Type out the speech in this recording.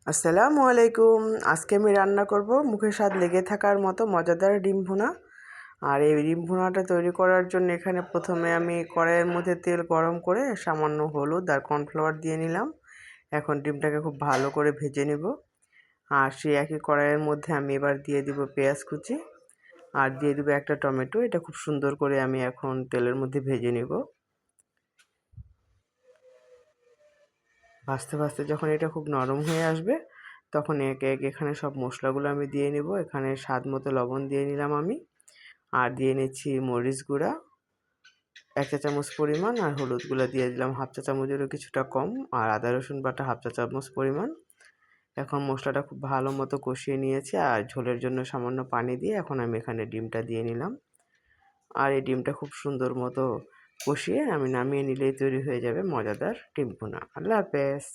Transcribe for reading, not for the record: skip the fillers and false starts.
আসসালামু আলাইকুম। আজকে আমি রান্না করব মুখে স্বাদ লেগে থাকার মতো মজাদার ডিম ভুনা। আর এই ডিম ভুনাটা তৈরি করার জন্য এখানে প্রথমে আমি কড়াইয়ের মধ্যে তেল গরম করে সামান্য হলুদ আর কর্নফ্লাওয়ার দিয়ে নিলাম। এখন ডিমটাকে খুব ভালো করে ভেজে নেব। আর সেই একই কড়াইয়ের মধ্যে আমি এবার দিয়ে দিব পেঁয়াজ কুচি আর দিয়ে দিব একটা টমেটো। এটা খুব সুন্দর করে আমি এখন তেলের মধ্যে ভেজে নেব। ভাজতে ভাজতে যখন এটা খুব নরম হয়ে আসবে তখন একে একে এখানে সব মশলাগুলো আমি দিয়ে নেব। এখানে স্বাদ মতো লবণ দিয়ে নিলাম আমি, আর দিয়ে নিচ্ছি মরিচ গুঁড়া 1 চা চামচ পরিমাণ, আর হলুদ গুঁড়া দিয়ে দিলাম 1/2 চা চামচেরও কিছুটা কম, আর আদা রসুন বাটা 1/2 চা চামচ পরিমাণ। এখন মশলাটা খুব ভালো মতো কষিয়ে নিয়েছি, আর ঝোলের জন্য সামান্য পানি দিয়ে এখন আমি এখানে ডিমটা দিয়ে নিলাম। আর এই ডিমটা খুব সুন্দর মতো কষিয়ে আমি নামিয়ে নিলেই তৈরি হয়ে যাবে মজাদার ডিম ভুনা। আল্লাহ হাফেজ।